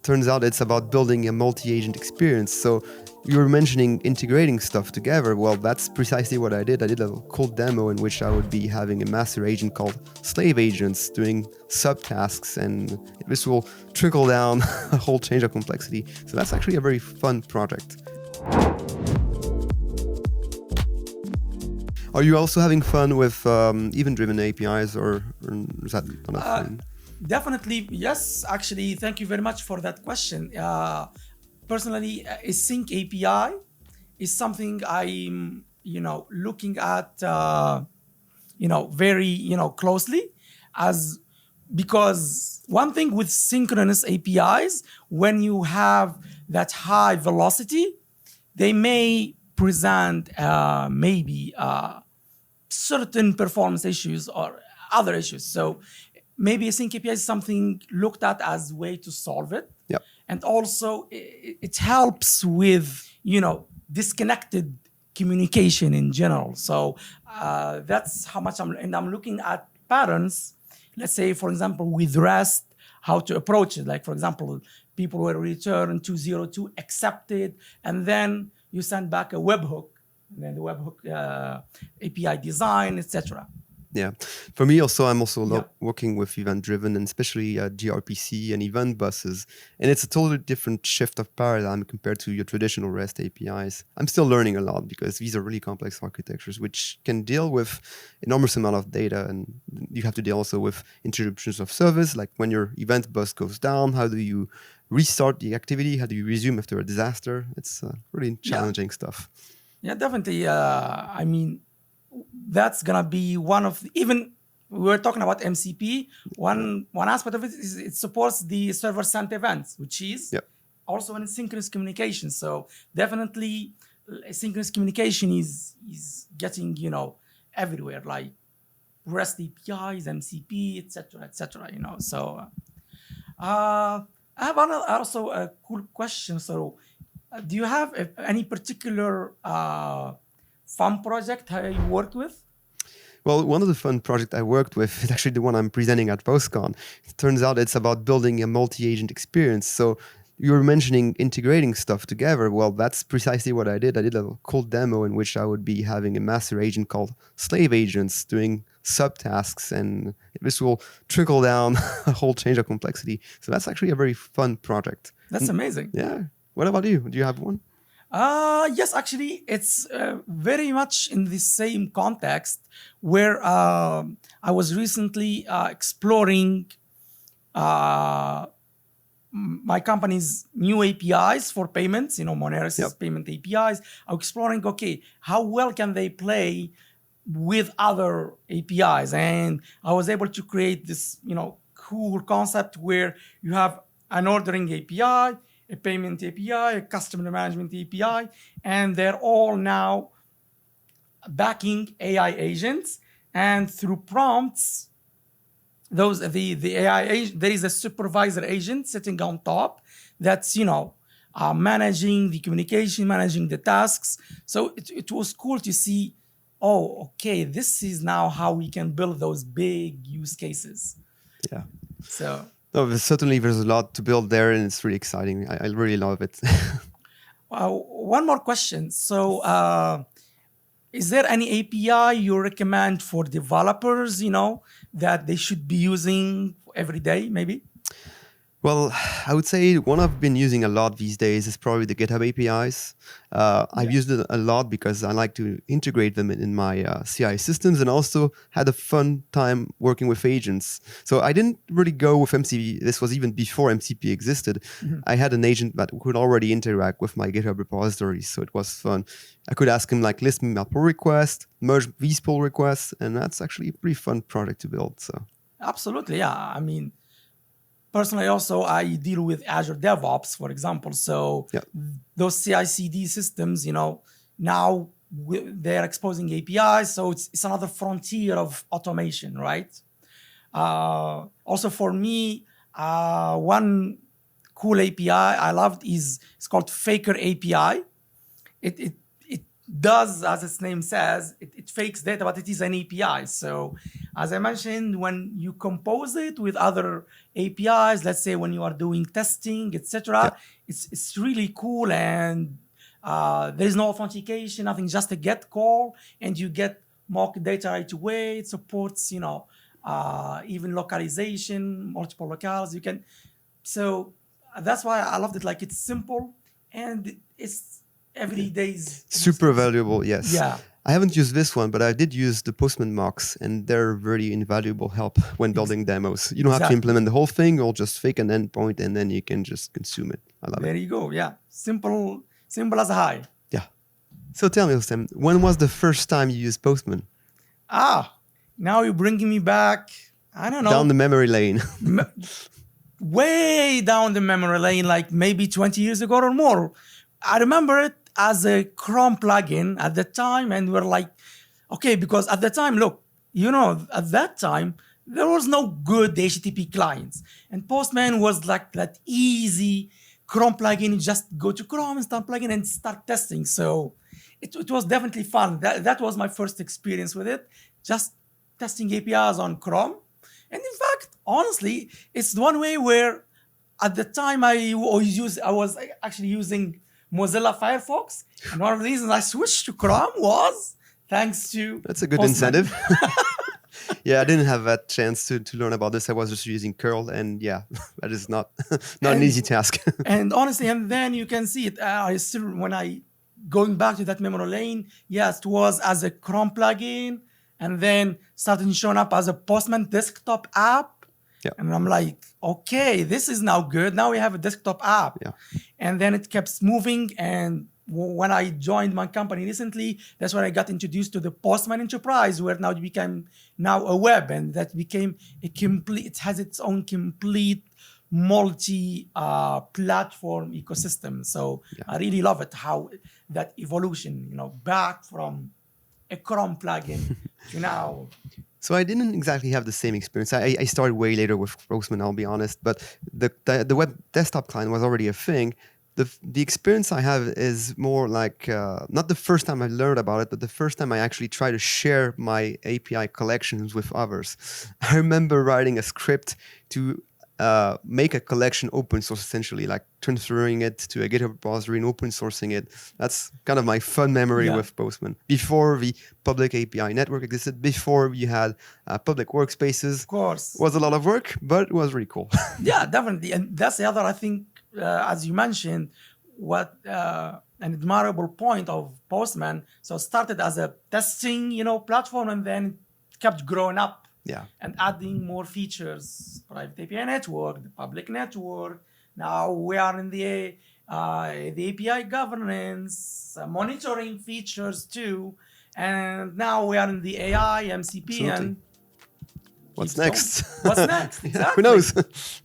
turns out it's about building a multi-agent experience. So you were mentioning integrating stuff together. Well, that's precisely what I did. I did a cool demo in which I would be having a master agent called slave agents doing subtasks, and this will trickle down a whole change of complexity. So that's actually a very fun project. Are you also having fun with event-driven APIs, or is that not a thing? Definitely, yes. Actually, thank you very much for that question. Personally, Async API is something I'm, looking at, very, closely, because one thing with synchronous APIs, when you have that high velocity, they may present maybe certain performance issues or other issues. So maybe Async API is something looked at as a way to solve it. Yep. And also it helps with, disconnected communication in general. So that's how much I'm looking at patterns. Let's say, for example, with REST, how to approach it. Like, for example, people will return 202 accepted, and then you send back a webhook, and then the webhook API design, etc. Yeah, for me also, I'm also working with event-driven, and especially gRPC and event buses, and it's a totally different shift of paradigm compared to your traditional REST APIs. I'm still learning a lot because these are really complex architectures which can deal with enormous amount of data, and you have to deal also with interruptions of service, like when your event bus goes down, how do you restart the activity, how do you resume after a disaster? It's really challenging stuff. Yeah, definitely. That's gonna be one of even we were talking about MCP. One aspect of it is it supports the server-sent events, which is also an asynchronous communication. So definitely, asynchronous communication is getting everywhere, like REST APIs, MCP, etc., etc. So I have also a cool question. So, do you have any particular fun project you worked with? Well, one of the fun projects I worked with is actually the one I'm presenting at PostCon. It turns out it's about building a multi-agent experience. So you were mentioning integrating stuff together. Well, that's precisely what I did. I did a cool demo in which I would be having a master agent called slave agents doing subtasks, and this will trickle down a whole change of complexity. So that's actually a very fun project. That's amazing. Yeah. What about you? Do you have one? Yes, actually, it's very much in the same context where I was recently exploring my company's new APIs for payments, Moneris' payment APIs. I'm exploring, okay, how well can they play with other APIs? And I was able to create this, cool concept where you have an ordering API, a payment API, a customer management API, and they're all now backing AI agents. And through prompts, the AI agent, there is a supervisor agent sitting on top that's managing the communication, managing the tasks. So it was cool to see, oh, okay, this is now how we can build those big use cases. Yeah. So. No, certainly there's a lot to build there, and it's really exciting. I really love it. One more question. So is there any API you recommend for developers, that they should be using every day, maybe? Well, I would say one I've been using a lot these days is probably the GitHub APIs. I've used it a lot because I like to integrate them in my CI systems, and also had a fun time working with agents. So I didn't really go with MCP. This was even before MCP existed. I had an agent that could already interact with my GitHub repositories, so it was fun. I could ask him list me my pull request, merge these pull requests, and that's actually a pretty fun project to build. So absolutely, yeah. Personally, also, I deal with Azure DevOps, for example. So those CI/CD systems, now they're exposing APIs. So it's another frontier of automation, right? Also, for me, one cool API I loved it's called Faker API. It does, as its name says, it fakes data, but it is an API. So as I mentioned, when you compose it with other APIs, let's say when you are doing testing, etc., it's really cool, and there is no authentication, nothing, just a get call, and you get mock data right away. It supports, even localization, multiple locales. You can, so that's why I loved it. Like, it's simple and it's every day's Super valuable, yes. Yeah. I haven't used this one, but I did use the Postman mocks, and they're very invaluable help when building demos. You don't have to Exactly. implement the whole thing, you'll just fake an endpoint, and then you can just consume it. I love There it. you go. Yeah, simple as a high. Yeah. So tell me, Sam, when was the first time you used Postman? Now you're bringing me back. I don't know. Down the memory lane. Way down the memory lane, like maybe 20 years ago or more. I remember it as a Chrome plugin at the time, and we're like, okay, because at the time, look, at that time, there was no good HTTP clients. And Postman was like that easy Chrome plugin. You just go to Chrome and start plugging and start testing. So it was definitely fun. That was my first experience with it, just testing APIs on Chrome. And in fact, honestly, it's one way where at the time I was actually using Mozilla Firefox. And one of the reasons I switched to Chrome was thanks to That's a good Postman. incentive. Yeah, I didn't have that chance to learn about this. I was just using curl, and yeah, that is not an easy task. And honestly, and then you can see it. I still, when I going back to that memory lane, yes, it was as a Chrome plugin, and then started showing up as a Postman desktop app. Yeah. And I'm like, okay, this is now good. Now we have a desktop app. Yeah. And then it kept moving. And when I joined my company recently, that's when I got introduced to the Postman Enterprise, where now it became a web, and that became it has its own complete multi-platform ecosystem. So I really love it, how that evolution, back from a Chrome plugin to now. So I didn't exactly have the same experience. I started way later with Postman, I'll be honest, but the web desktop client was already a thing. The experience I have is more like, not the first time I learned about it, but the first time I actually tried to share my API collections with others. I remember writing a script to make a collection open source, essentially, like transferring it to a GitHub repository and open sourcing it. That's kind of my fun memory with Postman. Before the public API network existed, before we had public workspaces. Of course. It was a lot of work, but it was really cool. Yeah, definitely. And that's the other, I think, as you mentioned, what an admirable point of Postman. So it started as a testing, platform, and then kept growing up. Yeah. And adding more features, private API network, the public network. Now we are in the API governance, monitoring features too. And now we are in the AI, MCP, Absolutely. and What's next? What's next? Exactly. Who knows?